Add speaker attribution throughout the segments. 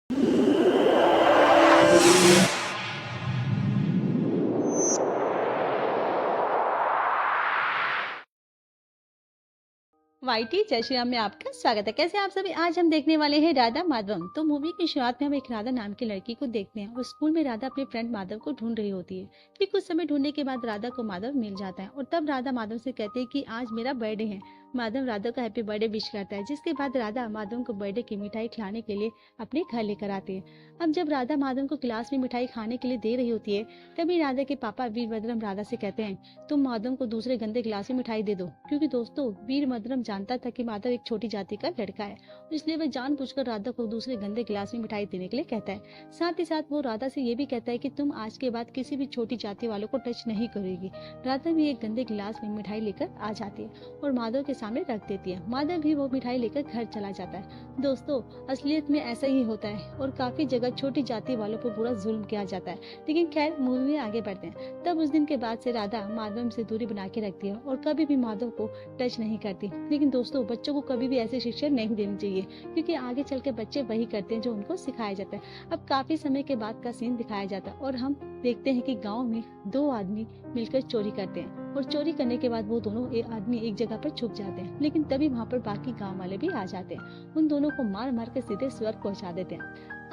Speaker 1: YT जय श्री राम में आपका स्वागत है। कैसे हैं आप सभी। आज हम देखने वाले हैं राधा माधवम। तो मूवी की शुरुआत में हम एक राधा नाम की लड़की को देखते हैं और स्कूल में राधा अपने फ्रेंड माधव को ढूंढ रही होती है। फिर कुछ समय ढूंढने के बाद राधा को माधव मिल जाता है और तब राधा माधव से कहते हैं कि आज मेरा बर्थडे है। माधव राधा को हैप्पी बर्थडे विश करता है, जिसके बाद राधा माधव को बर्थडे की मिठाई खिलाने के लिए अपने घर लेकर आती है। अब जब राधा माधव को क्लास में मिठाई खाने के लिए दे रही होती है, तभी राधा के पापा वीरभद्रम राधा से कहते हैं तुम माधव को दूसरे गंदे गिलास में मिठाई दे दो, क्योंकि दोस्तों वीरभद्रम जानता था कि माधव एक छोटी जाति का लड़का है, इसलिए वह जानबूझकर राधा को दूसरे गंदे गिलास में मिठाई देने के लिए कहता है। साथ ही साथ वो राधा से ये भी कहता है कि तुम आज के बाद किसी भी छोटी जाति वालों को टच नहीं करेगी। राधा भी एक गंदे गिलास में मिठाई लेकर आ जाती है और माधव के सामने रख देती है। माधव भी वो मिठाई लेकर घर चला जाता है। दोस्तों, असलियत में ऐसा ही होता है और काफी जगह छोटी जाति वालों पर बुरा जुल्म किया जाता है। लेकिन खैर, मूवी में आगे बढ़ते हैं। तब उस दिन के बाद से राधा माधव से दूरी बना के रखती है और कभी भी माधव को टच नहीं करती। लेकिन दोस्तों, बच्चों को कभी भी ऐसी शिक्षा नहीं देनी चाहिए, क्योंकि आगे चल के बच्चे वही करते हैं जो उनको सिखाया जाता है। अब काफी समय के बाद का सीन दिखाया जाता है और हम देखते हैं कि गांव में दो आदमी मिलकर चोरी करते हैं और चोरी करने के बाद वो दोनों आदमी एक जगह पर छुप जाते हैं। लेकिन तभी वहाँ पर बाकी गांव वाले भी आ जाते हैं। उन दोनों को मार मार कर सीधे स्वर्ग पहुंचा देते हैं।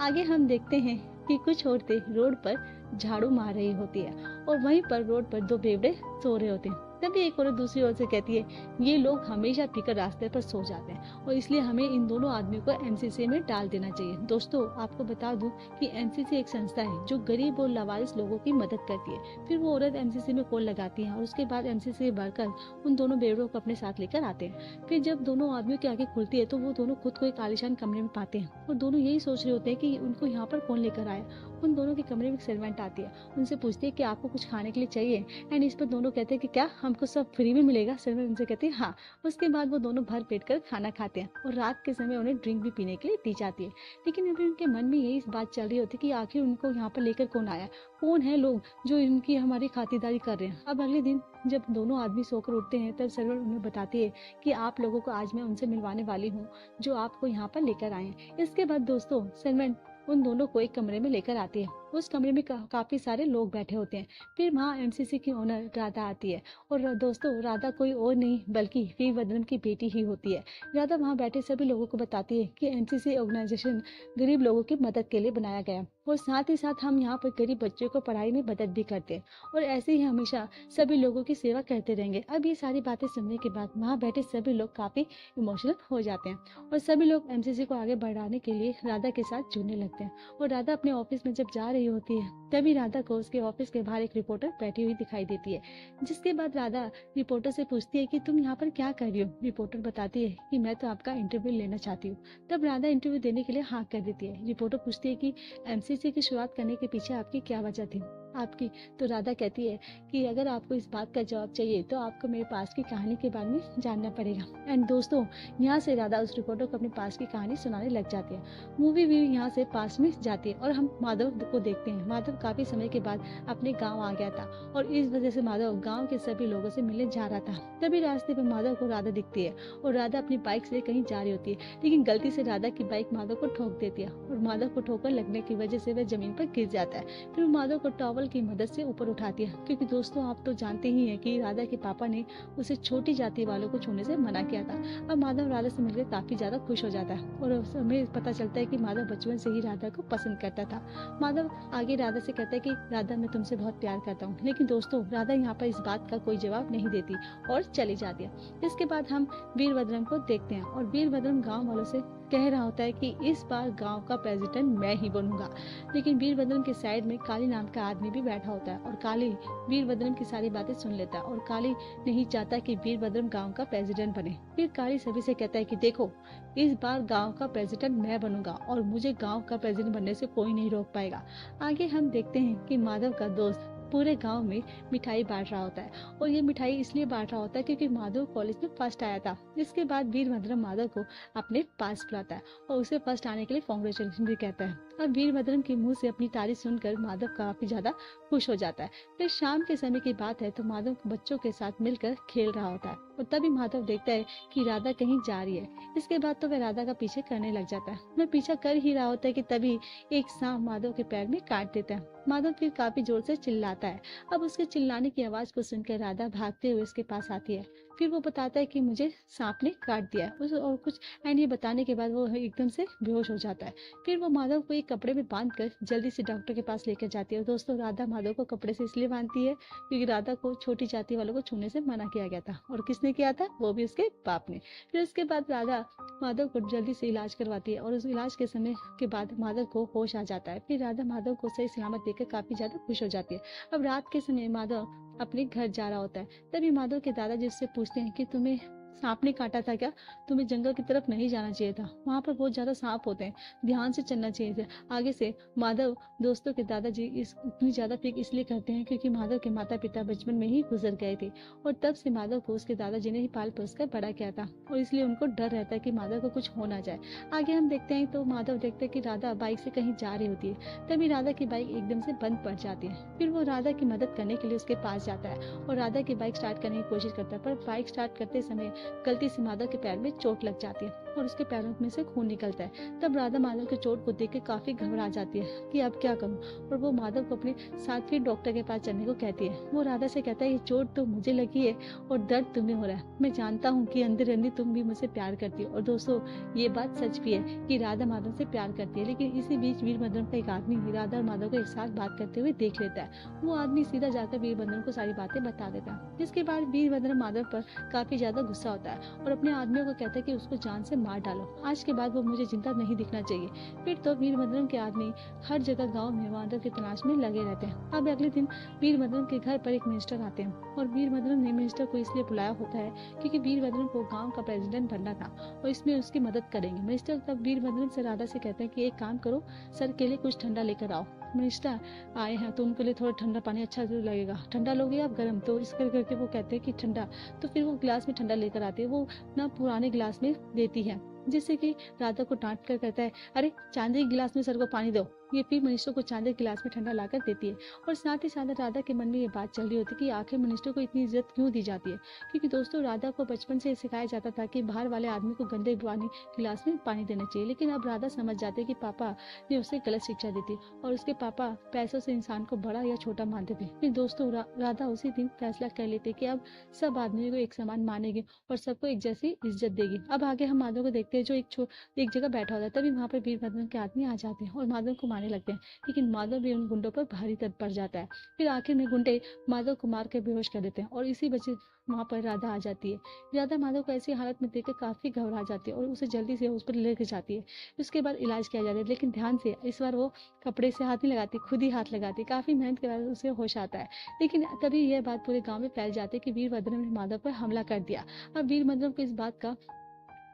Speaker 1: आगे हम देखते हैं कि कुछ औरतें रोड पर झाड़ू मार रही होती है और वहीं पर रोड पर दो बेवड़े सो रहे होते हैं। तभी एक औरत दूसरी ओर से कहती है, ये लोग हमेशा पीकर रास्ते पर सो जाते हैं और इसलिए हमें इन दोनों आदमियों को एमसीसी में डाल देना चाहिए। दोस्तों, आपको बता दूं कि एमसीसी एक संस्था है जो गरीब और लावारिस लोगों की मदद करती है। फिर वो औरत एमसीसी में कॉल लगाती है और उसके बाद एमसीसी भरकर उन दोनों बेवड़ों को अपने साथ लेकर आते हैं। फिर जब दोनों आदमियों की आंखें खुलती है तो वो दोनों खुद को एक आलीशान कमरे में पाते हैं और दोनों यही सोच रहे होते हैं कि उनको यहाँ पर कौन लेकर आया। उन दोनों के कमरे में एक सर्वेंट आती है, उनसे पूछती है कि आपको कुछ खाने के लिए चाहिए। एंड इस पर दोनों कहते हैं कि क्या हमको सब फ्री में मिलेगा। सर्वेंट उनसे कहती है हाँ। उसके बाद वो दोनों भर पेट कर खाना खाते हैं और रात के समय उन्हें ड्रिंक भी पीने के लिए दी जाती है। लेकिन अभी उनके मन में यही बात चल रही होती है कि आखिर उनको यहाँ पर लेकर कौन आया, कौन है लोग जो इनकी हमारी खातिरदारी कर रहे हैं। अब अगले दिन जब दोनों आदमी सोकर उठते हैं तब सर्वेंट उन्हें बताती है कि आप लोगों को आज मैं उनसे मिलवाने वाली हूँ जो आपको यहाँ पर लेकर आए हैं। इसके बाद दोस्तों, सर्वेंट उन दोनों को एक कमरे में लेकर आती है। उस कमरे में काफी सारे लोग बैठे होते हैं। फिर वहाँ एमसीसी की ओनर राधा आती है और दोस्तों, राधा कोई और नहीं बल्कि वीरभद्रम की बेटी ही होती है। राधा वहाँ बैठे सभी लोगों को बताती है कि एमसीसी ऑर्गेनाइजेशन गरीब लोगों की मदद के लिए बनाया गया और साथ ही साथ हम यहाँ पर गरीब बच्चों को पढ़ाई में मदद भी करते हैं और ऐसे ही हमेशा सभी लोगों की सेवा करते रहेंगे। अब ये सारी बातें सुनने के बाद वहाँ बैठे सभी लोग काफी इमोशनल हो जाते हैं और सभी लोग एमसीसी को आगे बढ़ाने के लिए राधा के साथ जुड़ने लगते हैं। और राधा अपने ऑफिस में जब जा रही होती है तभी राधा को उसके ऑफिस के बाहर एक रिपोर्टर बैठी हुई दिखाई देती है। जिसके बाद राधा रिपोर्टर से पूछती है कि तुम यहाँ पर क्या कर रही हो। रिपोर्टर बताती है कि मैं तो आपका इंटरव्यू लेना चाहती हूँ। तब राधा इंटरव्यू देने के लिए हाँ कर देती है। रिपोर्टर पूछती है कि एमसीसी की शुरुआत करने के पीछे आपकी क्या वजह थी आपकी। तो राधा कहती है कि अगर आपको इस बात का जवाब चाहिए तो आपको मेरे पास की कहानी के बारे में जानना पड़ेगा। एंड दोस्तों, यहाँ से राधा उस रिपोर्टर को अपने पास की कहानी सुनाने लग जाती है। मूवी भी यहाँ से पास में जाती है और हम माधव को देखते हैं। माधव काफी समय के बाद अपने गाँव आ गया था और इस वजह से माधव गाँव के सभी लोगों से मिलने जा रहा था। तभी रास्ते पर माधव को राधा दिखती है और राधा अपनी बाइक से कहीं जा रही होती है, लेकिन गलती से राधा की बाइक माधव को ठोक देती है और माधव को ठोकर लगने की वजह से वह जमीन पर गिर जाता है। फिर माधव को टॉवल की मदद से ऊपर उठाती है, क्योंकि दोस्तों आप तो जानते ही हैं कि राधा के पापा ने उसे छोटी जाति वालों को छूने से मना किया था। अब माधव राधा से मिलकर काफी ज्यादा खुश हो जाता है और हमें पता चलता है कि माधव बचपन से ही राधा को पसंद करता था। माधव आगे राधा से कहता है कि राधा मैं तुमसे बहुत प्यार करता हूँ। लेकिन दोस्तों, राधा यहाँ पर इस बात का कोई जवाब नहीं देती और चली जाती है। इसके बाद हम वीरभद्रम को देखते हैं और वीरभद्रम गाँव वालों से कह रहा होता है कि इस बार गांव का प्रेसिडेंट मैं ही बनूंगा। लेकिन वीरभद्रम के साइड में काली नाम का आदमी भी बैठा होता है और काली वीरभद्रम की सारी बातें सुन लेता है और काली नहीं चाहता कि वीरभद्रम गांव का प्रेसिडेंट बने। फिर काली सभी से कहता है कि देखो, इस बार गांव का प्रेसिडेंट मैं बनूंगा और मुझे गांव का प्रेसिडेंट बनने से कोई नहीं रोक पाएगा। आगे हम देखते हैं कि माधव का दोस्त पूरे गांव में मिठाई बांट रहा होता है और ये मिठाई इसलिए बांट रहा होता है क्योंकि माधव कॉलेज में फर्स्ट आया था। इसके बाद वीरभद्रम माधव को अपने पास बुलाता है और उसे फर्स्ट आने के लिए कांग्रेचुलेशन भी कहता है। और वीरभद्रम के मुंह से अपनी तारीफ सुनकर माधव काफी ज्यादा खुश हो जाता है। फिर शाम के समय की बात है तो माधव बच्चों के साथ मिलकर खेल रहा होता है और तभी माधव देखता है कि राधा कहीं जा रही है। इसके बाद तो वह राधा का पीछे करने लग जाता है। वह पीछा कर ही रहा होता है कि तभी एक सांप माधव के पैर में काट देता है। माधव फिर काफी जोर से चिल्लाता है। अब उसके चिल्लाने की आवाज को सुनकर राधा भागते हुए उसके पास आती है। फिर वो बताता है कि मुझे सांप ने काट दिया है और कुछ एंड ये बताने के बाद वो एकदम से बेहोश हो जाता है। फिर वो माधव को एक कपड़े में बांध कर जल्दी से डॉक्टर के पास लेकर जाती है। और दोस्तों, राधा माधव को कपड़े से इसलिए बांधती है क्योंकि राधा को छोटी जाति वालों को छूने से मना किया गया था। और किसने किया था? वो भी उसके बाप ने। फिर उसके बाद राधा माधव को जल्दी से इलाज करवाती है और उस इलाज के समय के बाद माधव को होश आ जाता है। फिर राधा माधव को सही सलामत देखकर काफी ज्यादा खुश हो जाती है। अब रात के समय माधव अपने घर जा रहा होता है। तभी माधव के दादाजी उससे पूछते हैं कि तुम्हें सांप ने काटा था क्या? तुम्हें जंगल की तरफ नहीं जाना चाहिए था, वहां पर बहुत ज्यादा सांप होते हैं, ध्यान से चलना चाहिए था आगे से। माधव दोस्तों के दादाजी इतनी ज्यादा फिक्र इसलिए करते हैं क्योंकि माधव के माता पिता बचपन में ही गुजर गए थे और तब से माधव को उसके दादाजी ने ही पाल पोस कर बड़ा किया था और इसलिए उनको डर रहता है कि माधव को कुछ हो ना जाए। आगे हम देखते हैं तो माधव देखते हैं कि राधा बाइक से कहीं जा रही होती है। तभी राधा की बाइक एकदम से बंद पड़ जाती है। फिर वो राधा की मदद करने के लिए उसके पास जाता है और राधा की बाइक स्टार्ट करने की कोशिश करता है, पर बाइक स्टार्ट करते समय गलती से माधव के पैर में चोट लग जाती है और उसके पैरों में से खून निकलता है। तब राधा माधव के चोट को देख के काफी घबरा जाती है कि अब क्या करूं, और वो माधव को अपने साथ फिर डॉक्टर के पास चलने को कहती है। वो राधा से कहता है ये चोट तो मुझे लगी है और दर्द तुम्हें हो रहा है, मैं जानता हूँ कि अंदर अंदर तुम भी मुझसे प्यार करती हो। और दोस्तों, ये बात सच भी है कि राधा माधव से प्यार करती है। लेकिन इसी बीच वीरभद्रम का एक आदमी राधा और माधव को एक साथ बात करते हुए देख लेता है। वो आदमी सीधा जाकर वीरभद्रम को सारी बातें बता देता है, जिसके बाद वीरभद्रम माधव पर काफी ज्यादा गुस्सा होता है और अपने आदमियों को कहता है कि उसको जान से मार डालो, आज के बाद वो मुझे जिंदा नहीं दिखना चाहिए। फिर तो वीरभद्रम के आदमी हर जगह गांव में माधव की तलाश में लगे रहते हैं। अब अगले दिन वीरभद्रम के घर पर एक मिनिस्टर आते हैं और वीरभद्रम ने मिनिस्टर को इसलिए बुलाया होता है क्योंकि वीरभद्रम को गांव का प्रेसिडेंट बनना था और इसमें उसकी मदद करेंगे। मिनिस्टर तब वीरभद्रम से राधा से कहते हैं कि एक काम करो, सर के लिए कुछ ठंडा लेकर आओ। मिनिस्टर आए हैं तो उनके लिए थोड़ा ठंडा पानी अच्छा जरूर लगेगा, ठंडा लोगे आप गर्म? तो इस करके वो कहते हैं कि ठंडा। तो फिर वो गिलास में ठंडा लेकर आती है, वो ना पुराने गिलास में देती है, जिससे कि राधा को डांट कर कहता है अरे चांदी के गिलास में सर को पानी दो। ये फिर मिनिस्टर को चांदी के गिलास में ठंडा लाकर देती है। और साथ ही साथ राधा के मन में ये बात चल रही होती है कि आखिर मिनिस्टर को इतनी इज्जत क्यों दी जाती है, क्योंकि दोस्तों राधा को बचपन से सिखाया जाता था कि बाहर वाले आदमी को गंदे पानी गिलास में पानी देना चाहिए। लेकिन अब राधा समझ जाती है कि पापा ने उसे गलत शिक्षा दी थी और उसके पापा पैसों से इंसान को बड़ा या छोटा मानते थे। फिर दोस्तों राधा उसी दिन फैसला कर लेती कि अब सब आदमियों को एक समान मानेगी और सबको एक जैसी इज्जत देगी। अब आगे हम माधव को देखते हैं जो एक जगह बैठा होता है। तभी वहाँ पर वीरभद्रम के आदमी आ जाते हैं और माधव को मारने लगते हैं, लेकिन माधव भी उन गुंडों पर भारी पड़ जाता है। फिर आखिर में गुंडे माधव को मार के बेहोश कर देते हैं और इसी वजह वहाँ पर राधा आ जाती है। राधा माधव को ऐसी हालत में देखकर काफी घबरा जाती है और उसे जल्दी से उस पर लेकर जाती है। उसके बाद इलाज किया जाता है, लेकिन ध्यान से इस बार वो कपड़े से हाथ नहीं लगाती, खुद ही हाथ लगाती। काफी मेहनत के बाद उसे होश आता है। लेकिन तभी यह बात पूरे गाँव में फैल जाती है कि वीरभद्रम ने माधव पर हमला कर दिया। अब वीरभद्रम को इस बात का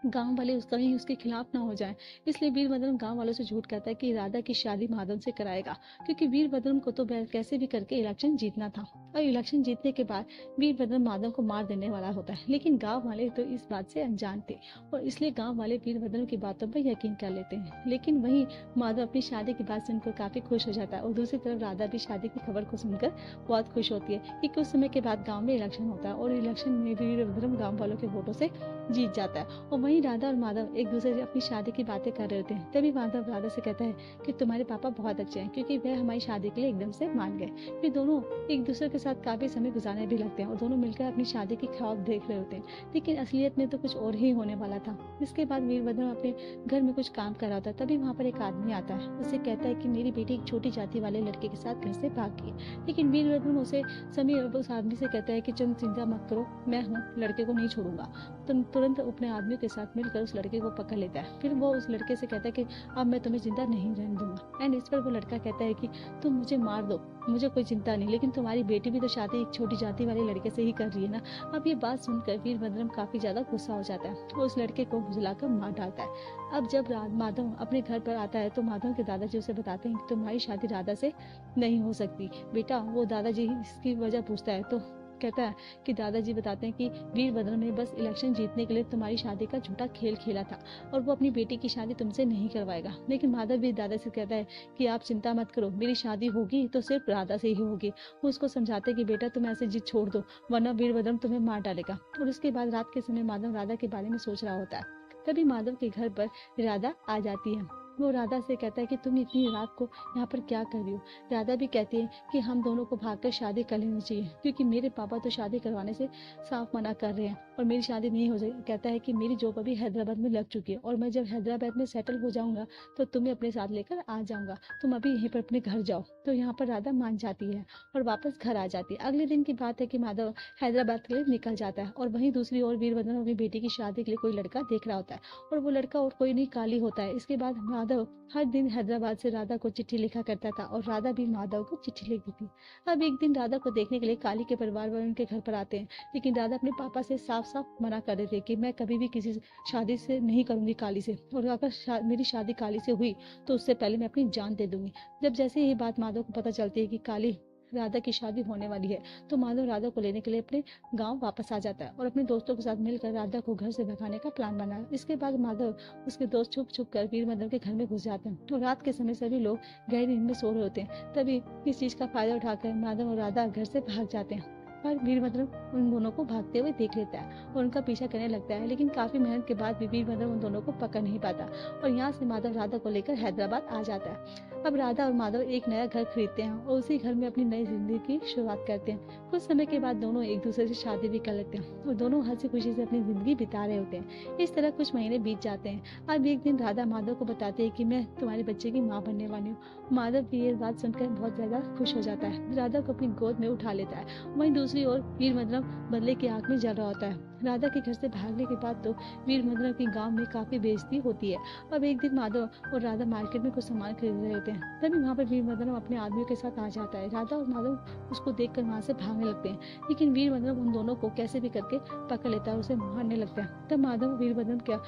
Speaker 1: गांव वाले कहीं उसके खिलाफ ना हो जाएं, इसलिए वीरभद्रम गांव वालों से झूठ कहता है कि राधा की शादी माधव से कराएगा, क्योंकि वीरभद्रम को तो कैसे भी करके इलेक्शन जीतना था। और इलेक्शन जीतने के बाद वीरभद्रम माधव को मार देने वाला होता है, लेकिन गांव वाले तो इस बात से अनजान थे और इसलिए गांव वाले वीरभद्रम की बातों पर यकीन कर लेते हैं। लेकिन वहीं माधव अपनी शादी की बात सुनकर काफी खुश हो जाता है और दूसरी तरफ राधा भी शादी की खबर को सुनकर बहुत खुश होती है कि कुछ समय के बाद गाँव में इलेक्शन होता है और इलेक्शन में वीरभद्रम गाँव वालों के वोटों से जीत जाता है। और वहीं राधा और माधव एक दूसरे से अपनी शादी की बातें कर रहे होते हैं। तभी माधव राधा से कहता है कि तुम्हारे पापा बहुत अच्छे हैं, क्योंकि वह हमारी शादी के लिए एकदम से मान गए। फिर दोनों एक दूसरे के साथ काफी समय गुजारने भी लगते हैं और दोनों मिलकर अपनी शादी की ख्वाब देख रहे होते हैं, लेकिन असलियत में तो कुछ और ही होने वाला था। इसके बाद वीरभद्रम अपने घर में कुछ काम कर रहा था। तभी वहाँ पर एक आदमी आता है, उसे कहता है कि मेरी बेटी एक छोटी जाति वाले लड़के के साथ घर से भाग गई। लेकिन वीरभद्रम उस आदमी से कहता है कि तुम चिंता मत करो, मैं हूँ, लड़के को नहीं छोड़ूंगा। तुरंत अपने आदमियों के साथ मिलकर उस लड़के को पकड़ लेता है। फिर वो उस लड़के से कहता है कि अब मैं तुम्हें जिंदा नहीं रहने दूंगा। एंड इस पर वो लड़का कहता है कि तुम मुझे मार दो, मुझे कोई चिंता नहीं, लेकिन तुम्हारी बेटी भी तो शादी एक छोटी जाति वाले लड़के से ही कर रही है ना। अब ये बात सुनकर वीरभद्रम काफी ज्यादा गुस्सा हो जाता है, वो उस लड़के को भुजलाकर मार डालता है। अब जब माधव अपने घर पर आता है तो माधव के दादाजी उसे बताते हैं कि तुम्हारी शादी राधा से नहीं हो सकती बेटा। वो दादाजी इसकी वजह पूछता है तो कहता है कि दादाजी बताते हैं कि वीरभद्र ने बस इलेक्शन जीतने के लिए तुम्हारी शादी का झूठा खेल खेला था और वो अपनी बेटी की शादी तुमसे नहीं करवाएगा। लेकिन माधव भी दादा से कहता है कि आप चिंता मत करो, मेरी शादी होगी तो सिर्फ राधा से ही होगी। वो उसको समझाते कि बेटा तुम ऐसे जिद छोड़ दो वरना वीरभद्र तुम्हें मार डालेगा। और उसके बाद रात के समय माधव राधा के बारे में सोच रहा होता है। तभी माधव के घर पर राधा आ जाती है। वो राधा से कहता है कि तुम इतनी रात को यहाँ पर क्या कर रही हो। राधा भी कहती है कि हम दोनों को भागकर शादी कर लेनी चाहिए क्योंकि मेरे पापा तो शादी करवाने से साफ मना कर रहे हैं और मेरी शादी नहीं हो जाएगी। कहता है कि मेरी जॉब अभी हैदराबाद में लग चुकी है और मैं जब हैदराबाद में सेटल हो जाऊंगा तो तुम्हें अपने साथ लेकर आ जाऊंगा, तुम अभी यहीं पर अपने घर जाओ। तो यहाँ पर राधा मान जाती है और वापस घर आ जाती है। अगले दिन की बात है कि माधव हैदराबाद के लिए निकल जाता है और वहीं दूसरी ओर वीरभद्र अपनी बेटी की शादी के लिए कोई लड़का देख रहा होता है और वो लड़का और कोई नहीं काली होता है। इसके बाद माधव हर दिन हैदराबाद से राधा को चिट्ठी लिखा करता था और राधा भी माधव को चिट्ठी लिखती थी। अब एक दिन राधा को देखने के लिए काली के परिवार वाले उनके घर पर आते हैं, लेकिन राधा अपने पापा से साफ साफ मना कर देती है कि मैं कभी भी किसी शादी से नहीं करूंगी काली से, और अगर मेरी शादी काली से हुई तो उससे पहले मैं अपनी जान दे दूंगी। जब जैसे ये बात माधव को पता चलती है कि काली राधा की शादी होने वाली है तो माधव राधा को लेने के लिए अपने गांव वापस आ जाता है और अपने दोस्तों के साथ मिलकर राधा को घर से भगाने का प्लान बनाया। इसके बाद माधव उसके दोस्त छुप छुप कर वीरभद्र के घर में घुस जाते हैं और रात के समय सभी लोग गहरी नींद में सो रहे होते हैं। तभी इस चीज का फायदा उठाकर माधव और राधा घर से भाग जाते हैं, पर वीरभद्र उन दोनों को भागते हुए देख लेता है और उनका पीछा करने लगता है, लेकिन काफी मेहनत के बाद भी वीरभद्र उन दोनों को पकड़ नहीं पाता और यहाँ से माधव राधा को लेकर हैदराबाद आ जाता है। अब राधा और माधव एक नया घर खरीदते हैं और उसी घर में अपनी नई जिंदगी की शुरुआत करते हैं। कुछ समय के बाद दोनों एक दूसरे से शादी भी कर लेते हैं और दोनों हंसी खुशी से अपनी जिंदगी बिता रहे होते हैं। इस तरह कुछ महीने बीत जाते हैं। अब एक दिन राधा माधव को बताती है कि मैं तुम्हारे बच्चे की माँ बनने वाली हूँ। माधव भी ये बात सुनकर बहुत ज्यादा खुश हो जाता है, राधा को अपनी गोद में उठा लेता है। वहीं दूसरी ओर वीरभद्र बदले की आग में जल रहा होता है। राधा के घर से भागने के बाद तो वीरभद्र की गांव में काफी बेइज्जती होती है। अब एक दिन माधव और राधा मार्केट में कुछ सामान खरीद रहे होते हैं, तभी वहाँ पर वीरभद्र अपने आदमियों के साथ आ जाता है। राधा और माधव उसको देखकर वहाँ से भागने लगते हैं, लेकिन वीरभद्र उन दोनों को कैसे भी करके पकड़ लेता है और उसे मारने लगता है। तब माधव वीरभद्र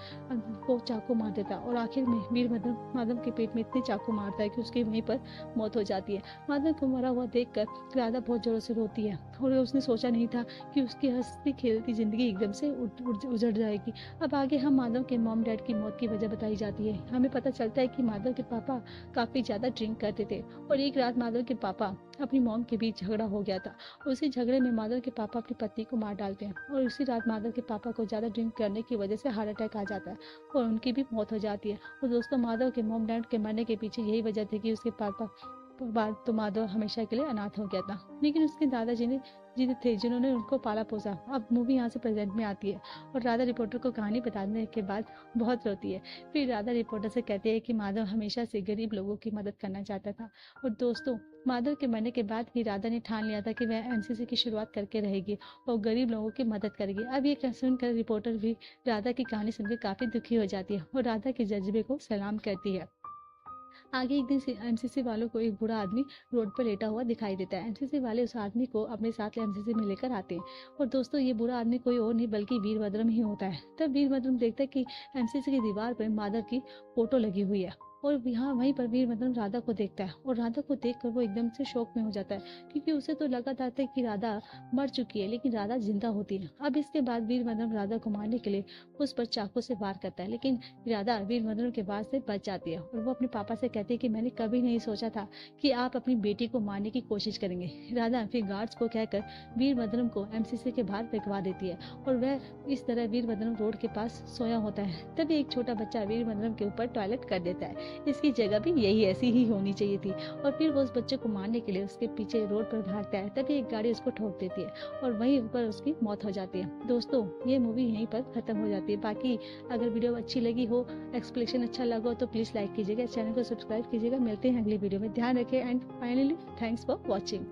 Speaker 1: को चाकू मार देता है और आखिर में वीरभद्र माधव के पेट में इतने चाकू मारता है कि उसकी वहीं पर मौत हो जाती है। माधव को मरा हुआ देखकर राधा बहुत जोरों से रोती है और उसने सोचा नहीं था कि उसकी हंसती खेलती जिंदगी एकदम से उजड़ जाएगी। अब आगे हम माधव के मॉम डैड की मौत की वजह बताई जाती है। हमें पता चलता है कि माधव के पापा काफी ज्यादा ड्रिंक करते थे और एक रात माधव के पापा अपनी मॉम के बीच झगड़ा हो गया था। उसी झगड़े में माधव के पापा अपनी पत्नी को मार डालते हैं और उसी रात माधव के पापा को ज्यादा ड्रिंक करने की वजह से हार्ट अटैक आ जाता है और उनकी भी मौत हो जाती है। और दोस्तों, माधव के मॉम डैड के मरने के पीछे यही वजह थी कि उसके पापा बाद तो माधव हमेशा के लिए अनाथ हो गया था, लेकिन उसके दादाजी ने थे जिन्होंने उनको पाला पोसा। अब मूवी यहाँ से प्रेजेंट में आती है और राधा रिपोर्टर को कहानी बताने के बाद बहुत रोती है। फिर राधा रिपोर्टर से कहती है कि माधव हमेशा से गरीब लोगों की मदद करना चाहता था। और दोस्तों, माधव के मरने के बाद भी राधा ने ठान लिया था कि वह एनसीसी की शुरुआत करके रहेगी और गरीब लोगों की मदद करेगी। अब ये सुनकर रिपोर्टर भी राधा की कहानी सुनकर काफी दुखी हो जाती है और राधा के जज्बे को सलाम करती है। आगे एक दिन एनसीसी वालों को एक बूढ़ा आदमी रोड पर लेटा हुआ दिखाई देता है। एनसीसी वाले उस आदमी को अपने साथ एनसीसी में लेकर आते हैं और दोस्तों, ये बूढ़ा आदमी कोई और नहीं बल्कि वीरभद्र ही होता है। तब वीरभद्र देखता है कि एनसीसी की दीवार पर माधव की फोटो लगी हुई है और यहाँ वहीं पर वीरभद्र राधा को देखता है और राधा को देखकर वो एकदम से शौक में हो जाता है क्योंकि उसे तो लगा था कि राधा मर चुकी है, लेकिन राधा जिंदा होती है। अब इसके बाद वीरभद्र राधा को मारने के लिए उस पर चाकू से वार करता है, लेकिन राधा वीरभद्र के वार से बच जाती है और वो अपने पापा से कहती है कि मैंने कभी नहीं सोचा था कि आप अपनी बेटी को मारने की कोशिश करेंगे। राधा फिर गार्ड्स को कहकर वीरभद्र को एमसीसी के बाहर फेंकवा देती है और वह इस तरह वीरभद्र रोड के पास सोया होता है। तभी एक छोटा बच्चा वीरभद्र के ऊपर टॉयलेट कर देता है। इसकी जगह भी यही ऐसी ही होनी चाहिए थी और फिर वो उस बच्चे को मारने के लिए उसके पीछे रोड पर भागता है। तभी एक गाड़ी उसको ठोक देती है और वहीं पर उसकी मौत हो जाती है। दोस्तों, ये मूवी यहीं पर खत्म हो जाती है। बाकी अगर वीडियो अच्छी लगी हो, एक्सप्लेनेशन अच्छा लगा हो तो प्लीज लाइक कीजिएगा, चैनल को सब्सक्राइब कीजिएगा। मिलते हैं अगली वीडियो में, ध्यान रखें and finally thanks for watching.